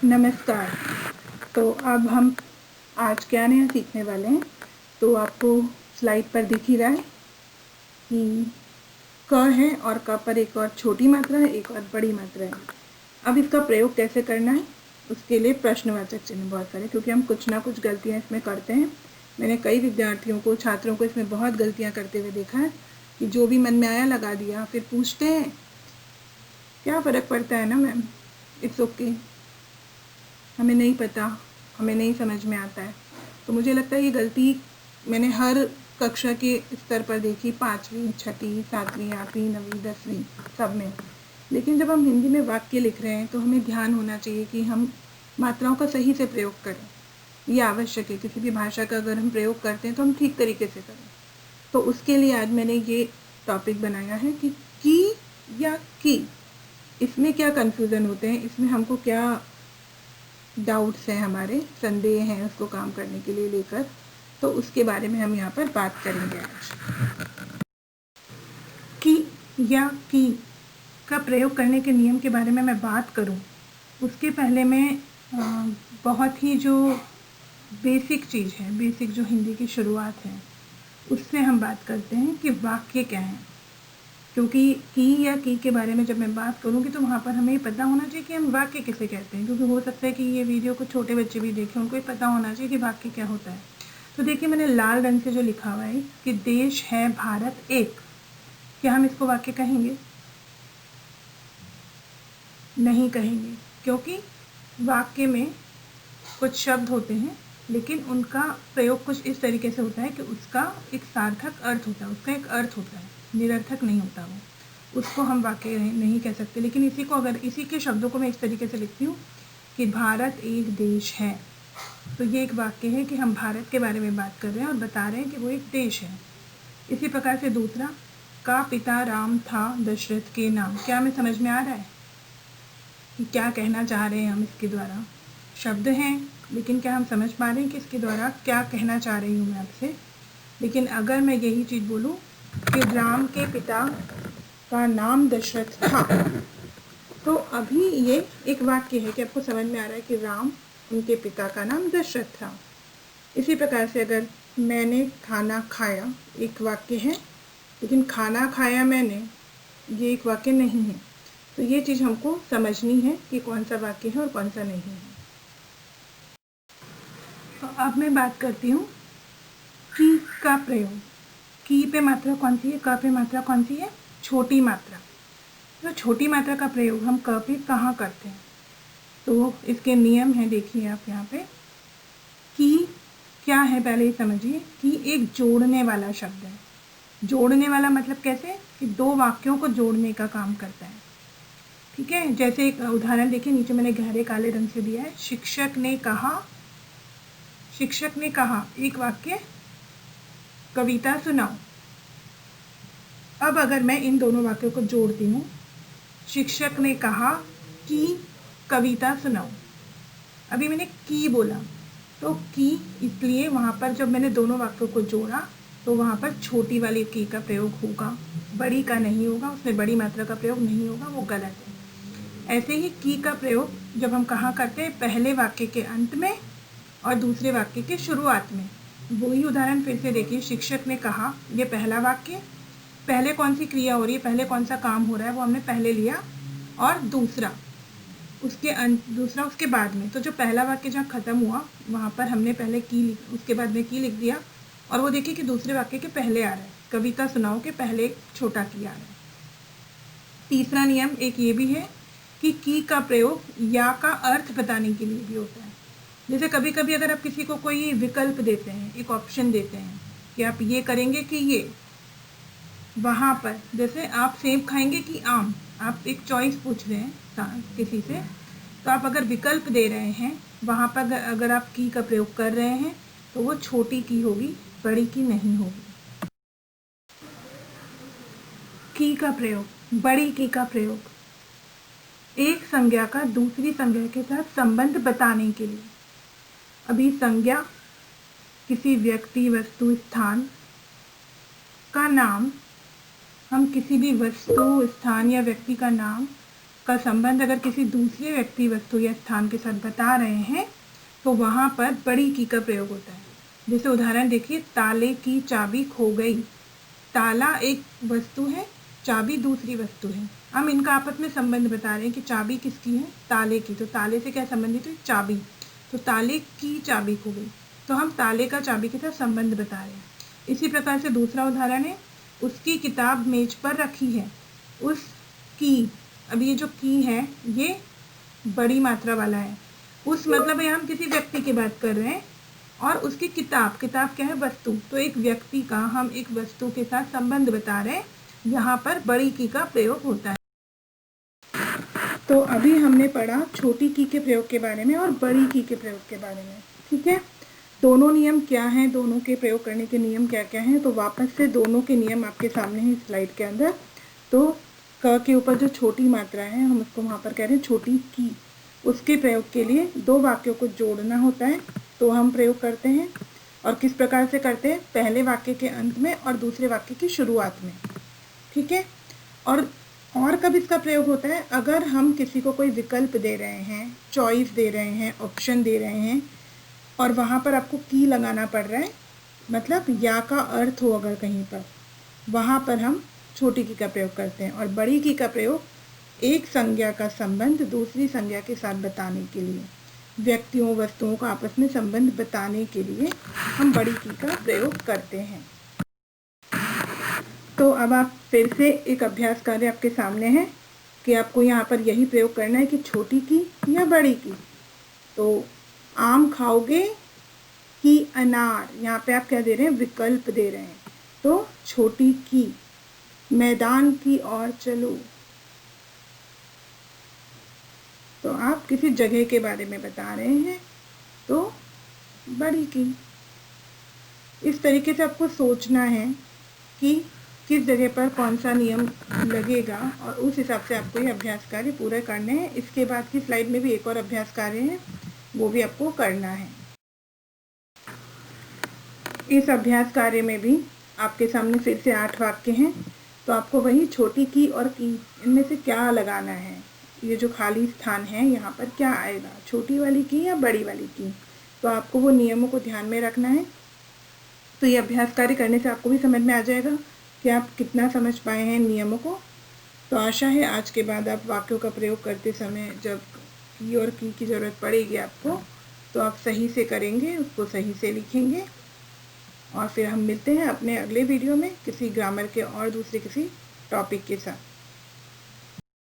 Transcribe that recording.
नमस्कार। तो अब हम आज क्या नया सीखने वाले हैं। तो आपको स्लाइड पर दिख ही रहा है कि क है और क पर एक और छोटी मात्रा है, एक और बड़ी मात्रा है। अब इसका प्रयोग कैसे करना है उसके लिए प्रश्नवाचक चिन्ह बहुत सारे, क्योंकि हम कुछ ना कुछ गलतियां इसमें करते हैं। मैंने कई विद्यार्थियों को, छात्रों को इसमें बहुत गलतियां करते हुए देखा है कि जो भी मन में आया लगा दिया, फिर पूछते हैं क्या फ़र्क पड़ता है ना मैम, इट्स ओके, हमें नहीं पता, हमें नहीं समझ में आता है। तो मुझे लगता है ये गलती मैंने हर कक्षा के स्तर पर देखी, 5वीं, 6वीं, 7वीं, 8वीं, 9वीं, 10वीं, सब में। लेकिन जब हम हिंदी में वाक्य लिख रहे हैं तो हमें ध्यान होना चाहिए कि हम मात्राओं का सही से प्रयोग करें। ये आवश्यक है, किसी भी भाषा का अगर हम प्रयोग करते हैं तो हम ठीक तरीके से करें। तो उसके लिए आज मैंने ये टॉपिक बनाया है कि या की, इसमें क्या कन्फ्यूज़न होते हैं, इसमें हमको क्या डाउट्स हैं, हमारे संदेह हैं उसको काम करने के लिए लेकर, तो उसके बारे में हम यहाँ पर बात करेंगे आज। की या की का प्रयोग करने के नियम के बारे में मैं बात करूँ उसके पहले मैं बहुत ही जो बेसिक चीज़ है, बेसिक जो हिंदी की शुरुआत है, उससे हम बात करते हैं कि वाक्य क्या है। क्योंकि की या की के बारे में जब मैं बात करूँगी तो वहाँ पर हमें पता होना चाहिए कि हम वाक्य किसे कहते हैं, क्योंकि हो सकता है कि ये वीडियो को छोटे बच्चे भी देखें, उनको ये पता होना चाहिए कि वाक्य क्या होता है। तो देखिए मैंने लाल रंग से जो लिखा हुआ है कि देश है भारत एक, क्या हम इसको वाक्य कहेंगे? नहीं कहेंगे, क्योंकि वाक्य में कुछ शब्द होते हैं लेकिन उनका प्रयोग कुछ इस तरीके से होता है कि उसका एक सार्थक अर्थ होता है, उसका एक अर्थ होता है, निरर्थक नहीं होता वो, उसको हम वाक्य नहीं कह सकते। लेकिन इसी को, अगर इसी के शब्दों को मैं इस तरीके से लिखती हूँ कि भारत एक देश है, तो ये एक वाक्य है कि हम भारत के बारे में बात कर रहे हैं और बता रहे हैं कि वो एक देश है। इसी प्रकार से दूसरा, का पिता राम था दशरथ के नाम, क्या हमें समझ में आ रहा है कि क्या कहना चाह रहे हैं हम इसके द्वारा? शब्द हैं लेकिन क्या हम समझ पा रहे हैं कि इसके द्वारा क्या कहना चाह रही हूँ मैं आपसे? लेकिन अगर मैं यही चीज़ बोलूँ कि राम के पिता का नाम दशरथ था, तो अभी ये एक वाक्य है कि आपको समझ में आ रहा है कि राम, उनके पिता का नाम दशरथ था। इसी प्रकार से अगर मैंने खाना खाया, एक वाक्य है, लेकिन खाना खाया मैंने, ये एक वाक्य नहीं है। तो ये चीज़ हमको समझनी है कि कौन सा वाक्य है और कौन सा नहीं है। तो अब मैं बात करती हूँ की का प्रयोग। की पे मात्रा कौन सी है, क पे मात्रा कौन सी है? छोटी मात्रा। तो छोटी मात्रा का प्रयोग हम क पे कहाँ करते हैं? तो इसके नियम हैं, देखिए आप यहाँ पे। की क्या है पहले ही समझिए। की एक जोड़ने वाला शब्द है। जोड़ने वाला मतलब कैसे? कि दो वाक्यों को जोड़ने का काम करता है। ठीक है, जैसे एक उदाहरण देखिए, नीचे मैंने गहरे काले रंग से दिया है। शिक्षक ने कहा, शिक्षक ने कहा, एक वाक्य, कविता सुनाओ। अब अगर मैं इन दोनों वाक्यों को जोड़ती हूँ, शिक्षक ने कहा कि कविता सुनाओ, अभी मैंने की बोला, तो की इसलिए वहाँ पर जब मैंने दोनों वाक्यों को जोड़ा तो वहाँ पर छोटी वाली की का प्रयोग होगा, बड़ी का नहीं होगा, उसमें बड़ी मात्रा का प्रयोग नहीं होगा, वो गलत है। ऐसे ही की का प्रयोग जब हम कहाँ करते हैं? पहले वाक्य के अंत में और दूसरे वाक्य के शुरुआत में। वही उदाहरण फिर से देखिए, शिक्षक ने कहा, ये पहला वाक्य, पहले कौन सी क्रिया हो रही है, पहले कौन सा काम हो रहा है, वो हमने पहले लिया, और दूसरा उसके अंत, दूसरा उसके बाद में। तो जो पहला वाक्य जहाँ ख़त्म हुआ वहाँ पर हमने पहले की, उसके बाद में की लिख दिया, और वो देखिए कि दूसरे वाक्य के पहले आ रहा है, कविता सुनाओ के पहले छोटा की आ रहा है। तीसरा नियम एक ये भी है कि की का प्रयोग या का अर्थ बताने के लिए भी होता है। जैसे कभी कभी अगर आप किसी को कोई विकल्प देते हैं, एक ऑप्शन देते हैं कि आप ये करेंगे कि ये, वहाँ पर जैसे आप सेब खाएंगे कि आम, आप एक चॉइस पूछ रहे हैं किसी से, तो आप अगर विकल्प दे रहे हैं, वहाँ पर अगर आप की का प्रयोग कर रहे हैं तो वो छोटी की होगी, बड़ी की नहीं होगी। की का प्रयोग, बड़ी की का प्रयोग, एक संज्ञा का दूसरी संज्ञा के साथ संबंध बताने के लिए। अभी संज्ञा किसी व्यक्ति, वस्तु, स्थान का नाम, हम किसी भी वस्तु, स्थान या व्यक्ति का नाम का संबंध अगर किसी दूसरे व्यक्ति, वस्तु या स्थान के साथ बता रहे हैं तो वहाँ पर बड़ी की का प्रयोग होता है। जैसे उदाहरण देखिए, ताले की चाबी खो गई। ताला एक वस्तु है, चाबी दूसरी वस्तु है। हम इनका आपस में संबंध बता रहे हैं कि चाबी किसकी है, ताले की। तो ताले से क्या संबंधित है, चाबी। तो ताले की चाबी खो गई, तो हम ताले का चाबी के साथ संबंध बता रहे हैं। इसी प्रकार से दूसरा उदाहरण है, उसकी किताब मेज पर रखी है। उसकी, अब ये जो की है ये बड़ी मात्रा वाला है। उस मतलब है हम किसी व्यक्ति की बात कर रहे हैं, और उसकी किताब, किताब क्या है, वस्तु। तो एक व्यक्ति का हम एक वस्तु के साथ संबंध बता रहे हैं, यहाँ पर बड़ी की का प्रयोग होता है। तो अभी हमने पढ़ा छोटी की के प्रयोग के बारे में और बड़ी की के प्रयोग के बारे में, ठीक है। दोनों नियम क्या हैं, दोनों के प्रयोग करने के नियम क्या क्या हैं, तो वापस से दोनों के नियम आपके सामने हैं स्लाइड के अंदर। तो क के ऊपर जो छोटी मात्रा है हम उसको वहाँ पर कह रहे हैं छोटी की। उसके प्रयोग के लिए दो वाक्यों को जोड़ना होता है, तो हम प्रयोग करते हैं। और किस प्रकार से करते हैं, पहले वाक्य के अंत में और दूसरे वाक्य की शुरुआत में, ठीक है। और कब इसका प्रयोग होता है, अगर हम किसी को कोई विकल्प दे रहे हैं, चॉइस दे रहे हैं, ऑप्शन दे रहे हैं, और वहाँ पर आपको की लगाना पड़ रहा है, मतलब या का अर्थ हो अगर कहीं पर, वहाँ पर हम छोटी की का प्रयोग करते हैं। और बड़ी की का प्रयोग एक संज्ञा का संबंध दूसरी संज्ञा के साथ बताने के लिए, व्यक्तियों वस्तुओं का आपस में संबंध बताने के लिए हम बड़ी की का प्रयोग करते हैं। तो अब आप फिर से एक अभ्यास कार्य आपके सामने है कि आपको यहाँ पर यही प्रयोग करना है कि छोटी की या बड़ी की। तो आम खाओगे कि अनार, यहाँ पे आप क्या दे रहे हैं, विकल्प दे रहे हैं। तो छोटी की, मैदान की ओर चलो, तो आप किसी जगह के बारे में बता रहे हैं, तो बड़ी की। इस तरीके से आपको सोचना है कि किस जगह पर कौन सा नियम लगेगा, और उस हिसाब से आपको ये अभ्यास कार्य पूरे करने हैं। इसके बाद की स्लाइड में भी एक और अभ्यास कार्य है, वो भी आपको करना है। इस अभ्यास कार्य में भी आपके सामने फिर से 8 वाक्य हैं, तो आपको वही छोटी की और की, इनमें से क्या लगाना है, ये जो खाली स्थान है यहाँ पर क्या आएगा, छोटी वाली की या बड़ी वाली की। तो आपको वो नियमों को ध्यान में रखना है। तो ये अभ्यास कार्य करने से आपको भी समझ में आ जाएगा कि आप कितना समझ पाए हैं नियमों को। तो आशा है आज के बाद आप वाक्यों का प्रयोग करते समय जब की और की ज़रूरत पड़ेगी आपको, तो आप सही से करेंगे, उसको सही से लिखेंगे। और फिर हम मिलते हैं अपने अगले वीडियो में किसी ग्रामर के और दूसरे किसी टॉपिक के साथ।